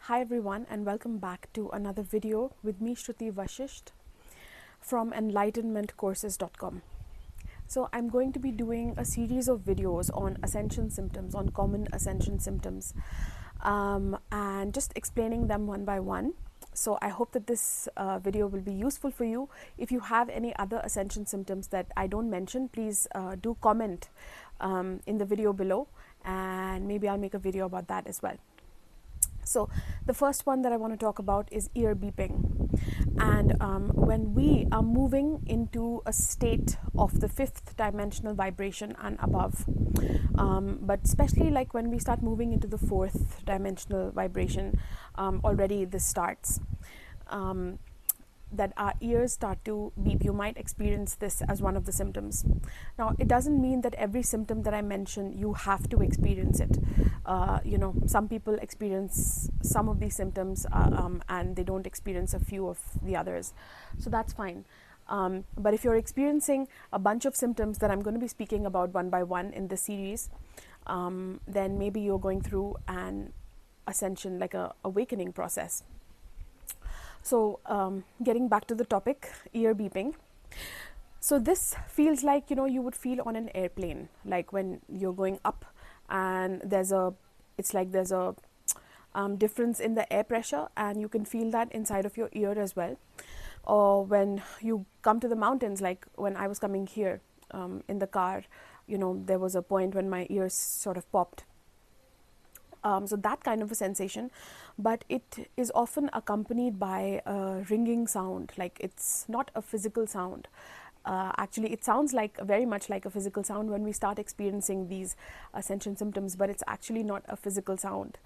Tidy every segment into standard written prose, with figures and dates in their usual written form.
Hi everyone, and welcome back to another video with me, Shruti Vashist from enlightenmentcourses.com. So I'm going to be doing a series of videos on ascension symptoms, on common ascension symptoms, and just explaining them one by one. So I hope that this video will be useful for you. If you have any other ascension symptoms that I don't mention, please do comment in the video below, and maybe I'll make a video about that as well. So the first one that I want to talk about is ear beeping. And when we are moving into a state of the fifth dimensional vibration and above, but especially like when we start moving into the fourth dimensional vibration, already this starts. That our ears start to beep. You might experience this as one of the symptoms. Now, it doesn't mean that every symptom that I mention, you have to experience it. Some people experience some of these symptoms and they don't experience a few of the others. So that's fine. But if you're experiencing a bunch of symptoms that I'm going to be speaking about one by one in this series, then maybe you're going through an ascension, like a awakening process. So getting back to the topic, ear beeping. So this feels like, you would feel on an airplane, like when you're going up and there's a difference in the air pressure, and you can feel that inside of your ear as well. Or when you come to the mountains, like when I was coming here in the car, there was a point when my ears sort of popped. So that kind of a sensation, but it is often accompanied by a ringing sound. Like it's not a physical sound. Actually, it sounds like very much like a physical sound when we start experiencing these ascension symptoms, but it's actually not a physical sound.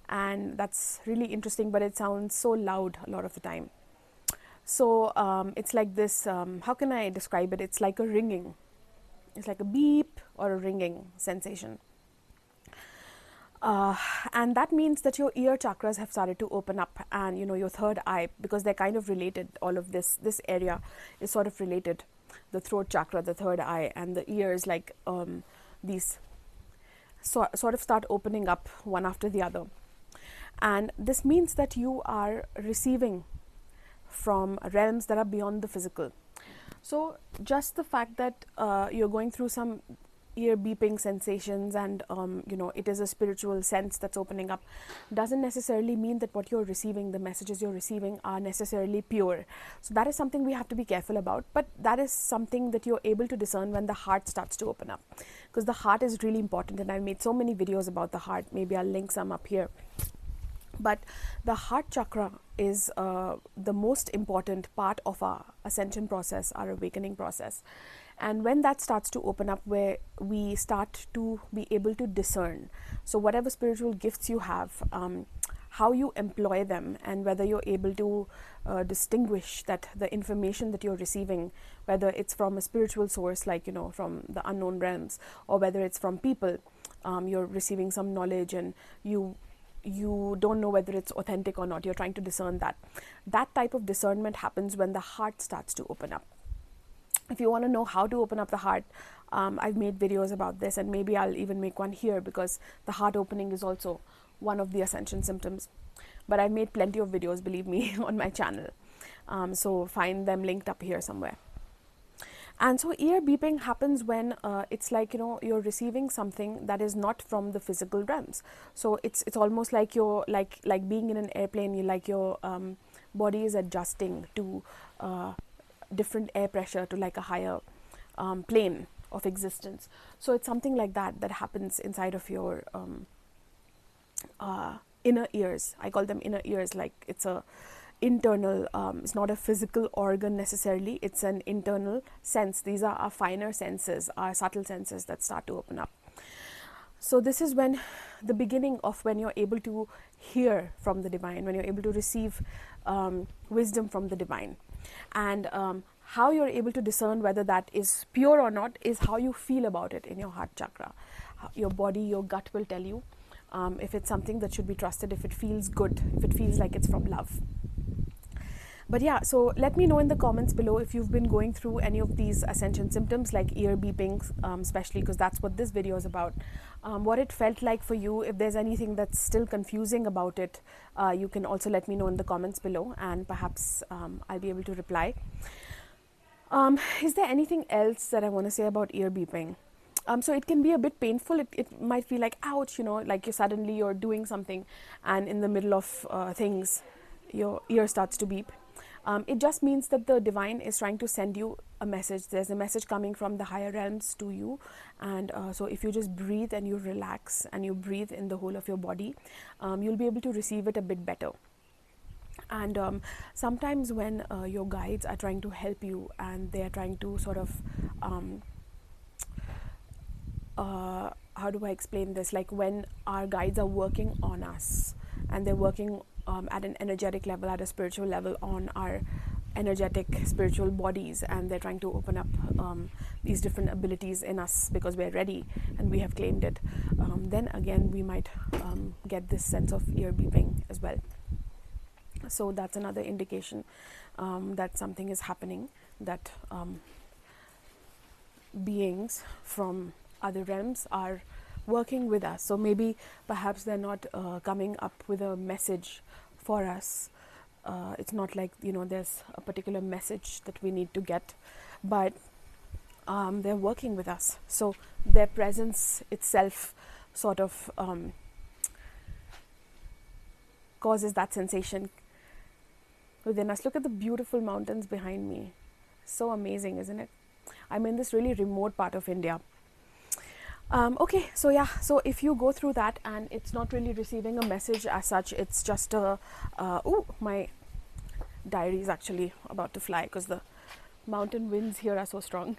And that's really interesting, but it sounds so loud a lot of the time. So it's like this, how can I describe it? It's like a ringing. It's like a beep or a ringing sensation. And that means that your ear chakras have started to open up, and your third eye, because they're kind of related. All of this area is sort of related. The throat chakra, the third eye, and the ears, like these sort of start opening up one after the other. And this means that you are receiving from realms that are beyond the physical. So just the fact that you're going through some ear beeping sensations and it is a spiritual sense that's opening up, doesn't necessarily mean that what you're receiving, the messages you're receiving, are necessarily pure. So that is something we have to be careful about, but that is something that you're able to discern when the heart starts to open up, because the heart is really important, and I've made so many videos about the heart. Maybe I'll link some up here. But the heart chakra is the most important part of our ascension process, our awakening process. And when that starts to open up, where we start to be able to discern, so whatever spiritual gifts you have, how you employ them, and whether you're able to distinguish that the information that you're receiving, whether it's from a spiritual source, like from the unknown realms, or whether it's from people, you're receiving some knowledge and you don't know whether it's authentic or not. You're trying to discern that. That type of discernment happens when the heart starts to open up. If you want to know how to open up the heart, I've made videos about this, and maybe I'll even make one here, because the heart opening is also one of the ascension symptoms. But I've made plenty of videos, believe me, on my channel. So find them linked up here somewhere. And so ear beeping happens when it's like, you're receiving something that is not from the physical realms. So it's almost like you're like being in an airplane. Your body is adjusting to different air pressure, to like a higher plane of existence. So it's something like that happens inside of your inner ears. I call them inner ears, like it's a internal, it's not a physical organ necessarily, it's an internal sense. These are our finer senses, our subtle senses that start to open up. So this is when the beginning of when you're able to hear from the divine, when you're able to receive wisdom from the divine. And how you're able to discern whether that is pure or not is how you feel about it in your heart chakra. Your body, your gut will tell you if it's something that should be trusted, if it feels good, if it feels like it's from love. But yeah, so let me know in the comments below if you've been going through any of these ascension symptoms like ear beeping, especially because that's what this video is about. What it felt like for you. If there's anything that's still confusing about it, you can also let me know in the comments below, and perhaps I'll be able to reply. Is there anything else that I want to say about ear beeping? So it can be a bit painful. It might feel like, ouch, like you're doing something, and in the middle of things, your ear starts to beep. It just means that the divine is trying to send you a message. There's a message coming from the higher realms to you. And so if you just breathe and you relax and you breathe in the whole of your body, you'll be able to receive it a bit better. And sometimes when your guides are trying to help you and they're trying to sort of, how do I explain this? Like when our guides are working on us and they're working at an energetic level, at a spiritual level, on our energetic spiritual bodies, and they're trying to open up these different abilities in us because we're ready and we have claimed it, then again we might get this sense of ear beeping as well. So that's another indication that something is happening, that beings from other realms are working with us. So maybe perhaps they're not coming up with a message for us. It's not like there's a particular message that we need to get, but they're working with us. So their presence itself sort of causes that sensation within us. Look at the beautiful mountains behind me. So amazing, isn't it? I'm in this really remote part of India. Okay, so yeah, so if you go through that and it's not really receiving a message as such, it's just a my diary is actually about to fly because the mountain winds here are so strong.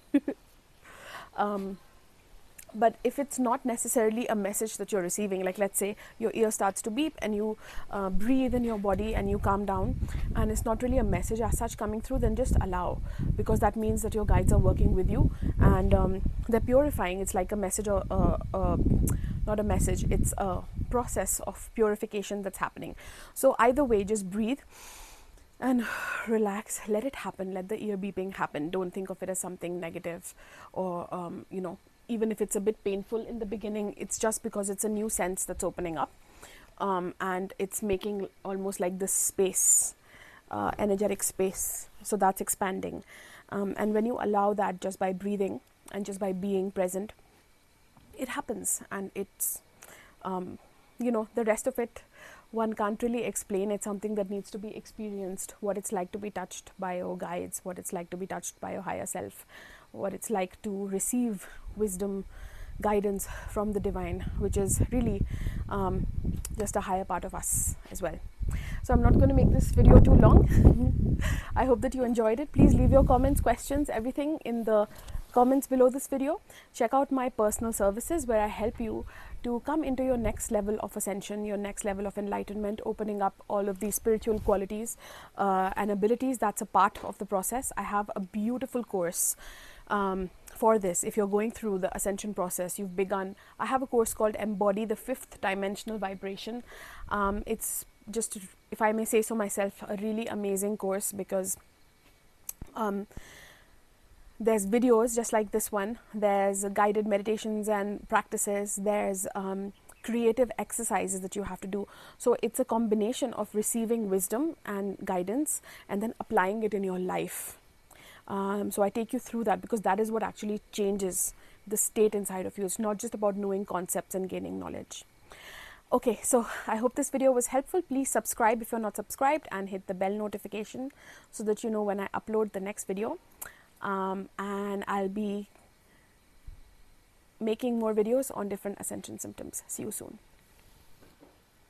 But if it's not necessarily a message that you're receiving, like let's say your ear starts to beep and you breathe in your body and you calm down and it's not really a message as such coming through, then just allow, because that means that your guides are working with you and they're purifying. It's like a message or not a message, it's a process of purification that's happening. So either way, just breathe and relax, let it happen, let the ear beeping happen. Don't think of it as something negative or even if it's a bit painful in the beginning, it's just because it's a new sense that's opening up, and it's making almost like this space, energetic space, so that's expanding, and when you allow that just by breathing and just by being present, it happens. And it's the rest of it one can't really explain. It's something that needs to be experienced, what it's like to be touched by your guides, what it's like to be touched by your higher self, what it's like to receive wisdom, guidance from the divine, which is really just a higher part of us as well. So I'm not going to make this video too long. I hope that you enjoyed it. Please leave your comments, questions, everything in the comments below this video. Check out my personal services where I help you to come into your next level of ascension, your next level of enlightenment, opening up all of these spiritual qualities and abilities. That's a part of the process. I have a beautiful course for this. If you're going through the ascension process, you've begun, I have a course called Embody the Fifth Dimensional Vibration. It's just, if I may say so myself, a really amazing course because there's videos just like this one, there's guided meditations and practices, there's creative exercises that you have to do. So it's a combination of receiving wisdom and guidance and then applying it in your life. So I take you through that because that is what actually changes the state inside of you. It's not just about knowing concepts and gaining knowledge. Okay, so I hope this video was helpful. Please subscribe if you're not subscribed and hit the bell notification so that you know when I upload the next video. And I'll be making more videos on different ascension symptoms. See you soon.